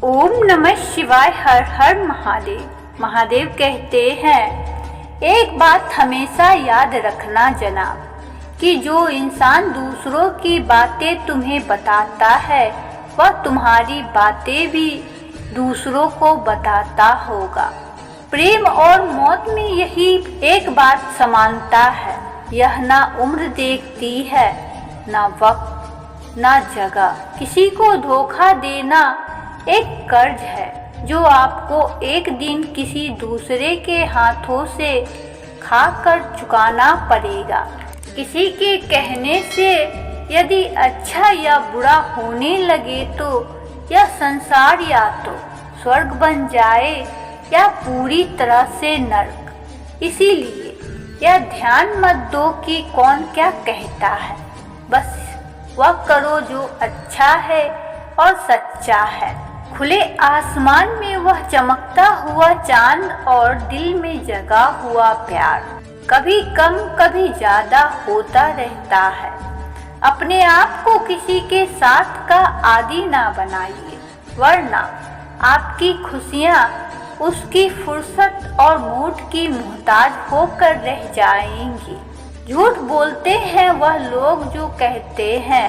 ओम नमः शिवाय। हर हर महादेव। महादेव कहते हैं, एक बात हमेशा याद रखना जनाब कि जो इंसान दूसरों की बातें तुम्हें बताता है वह तुम्हारी बातें भी दूसरों को बताता होगा। प्रेम और मौत में यही एक बात समानता है। यह ना उम्र देखती है, ना वक्त, ना जगह। किसी को धोखा देना एक कर्ज है जो आपको एक दिन किसी दूसरे के हाथों से खाकर चुकाना पड़ेगा। किसी के कहने से यदि अच्छा या बुरा होने लगे तो यह संसार या तो स्वर्ग बन जाए या पूरी तरह से नर्क। इसीलिए यह ध्यान मत दो कि कौन क्या कहता है, बस वह करो जो अच्छा है और सच्चा है। खुले आसमान में वह चमकता हुआ चांद और दिल में जगा हुआ प्यार कभी कम कभी ज्यादा होता रहता है। अपने आप को किसी के साथ का आदी ना बनाइए, वरना आपकी खुशियाँ उसकी फुर्सत और मूड की मोहताज होकर रह जाएंगी। झूठ बोलते हैं वह लोग जो कहते हैं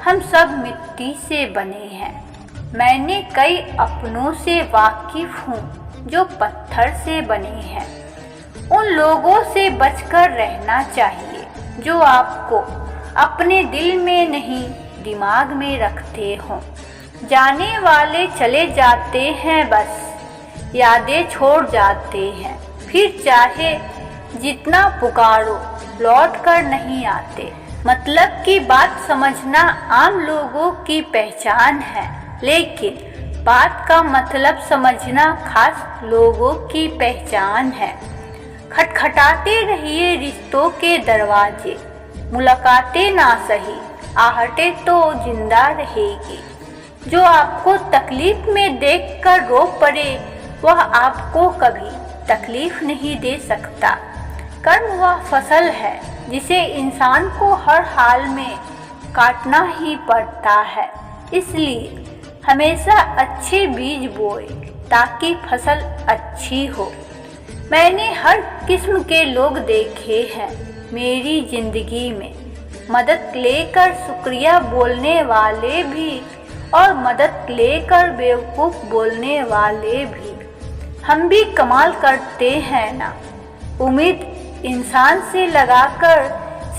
हम सब मिट्टी से बने हैं। मैंने कई अपनों से वाकिफ हूँ जो पत्थर से बने हैं। उन लोगों से बचकर रहना चाहिए जो आपको अपने दिल में नहीं दिमाग में रखते हों। जाने वाले चले जाते हैं, बस यादें छोड़ जाते हैं। फिर चाहे जितना पुकारो लौट कर नहीं आते। मतलब की बात समझना आम लोगों की पहचान है, लेकिन बात का मतलब समझना खास लोगों की पहचान है। खटखटाते रहिए रिश्तों के दरवाजे, मुलाकातें ना सही आहटें तो जिंदा रहेगी। जो आपको तकलीफ में देखकर रो पड़े वह आपको कभी तकलीफ नहीं दे सकता। कर्म वह फसल है जिसे इंसान को हर हाल में काटना ही पड़ता है। इसलिए हमेशा अच्छे बीज बोए ताकि फसल अच्छी हो। मैंने हर किस्म के लोग देखे हैं मेरी जिंदगी में, मदद लेकर शुक्रिया बोलने वाले भी और मदद लेकर बेवकूफ़ बोलने वाले भी। हम भी कमाल करते हैं ना। उम्मीद इंसान से लगाकर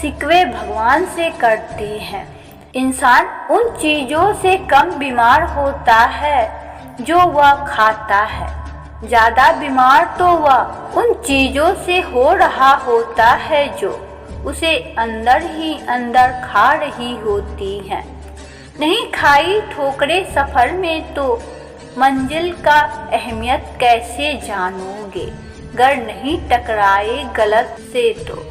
शिकवे भगवान से करते हैं। इंसान उन चीज़ों से कम बीमार होता है जो वह खाता है, ज़्यादा बीमार तो वह उन चीज़ों से हो रहा होता है जो उसे अंदर ही अंदर खा रही होती हैं। नहीं खाई ठोकरें सफ़र में तो मंजिल का अहमियत कैसे जानोगे। गर नहीं टकराए गलत से तो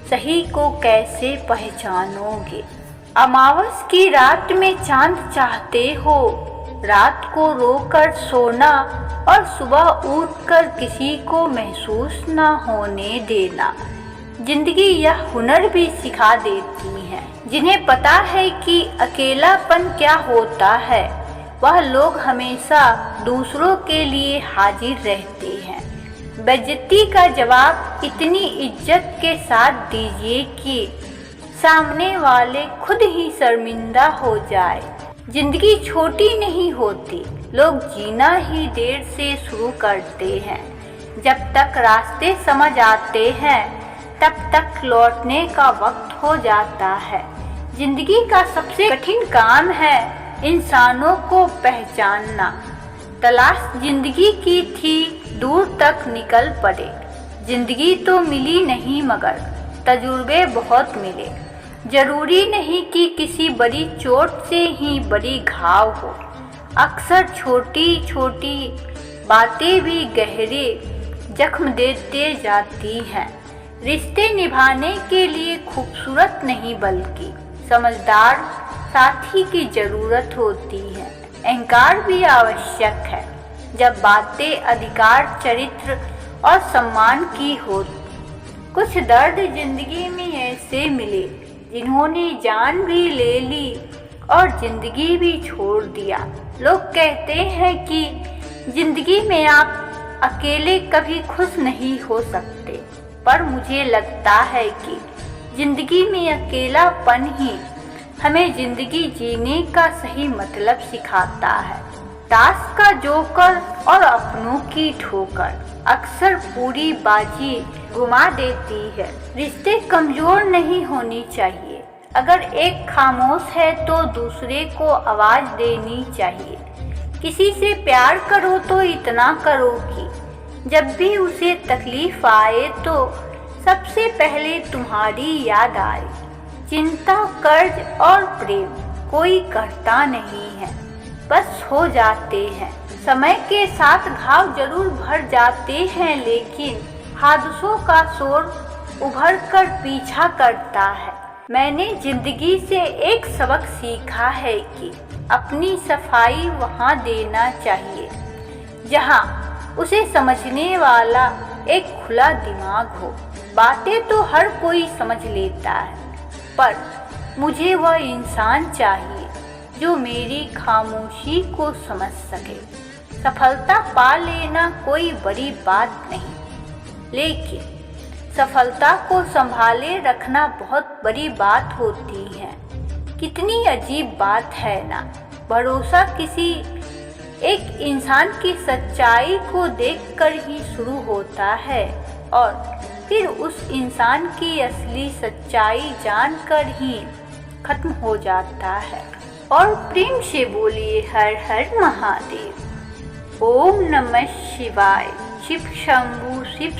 सही को कैसे पहचानोगे। अमावस की रात में चांद चाहते हो, रात को रोकर सोना और सुबह उठकर किसी को महसूस ना होने देना। जिंदगी यह हुनर भी सिखा देती है। जिन्हें पता है कि अकेलापन क्या होता है वह लोग हमेशा दूसरों के लिए हाजिर रहते हैं। बेइज्जती का जवाब इतनी इज्जत के साथ दीजिए कि सामने वाले खुद ही शर्मिंदा हो जाए। जिंदगी छोटी नहीं होती, लोग जीना ही देर से शुरू करते हैं। जब तक रास्ते समझ आते हैं तब तक लौटने का वक्त हो जाता है। जिंदगी का सबसे कठिन काम है इंसानों को पहचानना। तलाश जिंदगी की थी दूर तक निकल पड़े। जिंदगी तो मिली नहीं मगर तजुर्बे बहुत मिले। जरूरी नहीं कि किसी बड़ी चोट से ही बड़ी घाव हो। अक्सर छोटी छोटी बातें भी गहरे जख्म देते जाती हैं। रिश्ते निभाने के लिए खूबसूरत नहीं बल्कि समझदार साथी की ज़रूरत होती है। अहंकार भी आवश्यक है जब बातें अधिकार, चरित्र और सम्मान की हो। कुछ दर्द जिंदगी में ऐसे मिले जिन्होंने जान भी ले ली और जिंदगी भी छोड़ दिया। लोग कहते हैं कि जिंदगी में आप अकेले कभी खुश नहीं हो सकते, पर मुझे लगता है कि जिंदगी में अकेलापन ही हमें जिंदगी जीने का सही मतलब सिखाता है। ताश का जोकर और अपनों की ठोकर अक्सर पूरी बाजी घुमा देती है। रिश्ते कमजोर नहीं होनी चाहिए। अगर एक खामोश है तो दूसरे को आवाज देनी चाहिए। किसी से प्यार करो तो इतना करो कि जब भी उसे तकलीफ आए तो सबसे पहले तुम्हारी याद आए। चिंता, कर्ज और प्रेम कोई करता नहीं है, बस हो जाते हैं। समय के साथ घाव जरूर भर जाते हैं, लेकिन हादसों का शोर उभर कर पीछा करता है। मैंने जिंदगी से एक सबक सीखा है कि अपनी सफाई वहाँ देना चाहिए जहाँ उसे समझने वाला एक खुला दिमाग हो। बातें तो हर कोई समझ लेता है, पर मुझे वह इंसान चाहिए जो मेरी खामोशी को समझ सके। सफलता पा लेना कोई बड़ी बात नहीं, लेकिन सफलता को संभाले रखना बहुत बड़ी बात होती है। कितनी अजीब बात है ना। भरोसा किसी एक इंसान की सच्चाई को देखकर ही शुरू होता है और फिर उस इंसान की असली सच्चाई जानकर ही खत्म हो जाता है। और प्रेम से बोलिए हर हर महादेव। ओम नमः शिवाय। शिव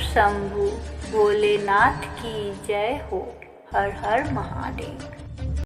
शंभु भोलेनाथ की जय हो। हर हर महादेव।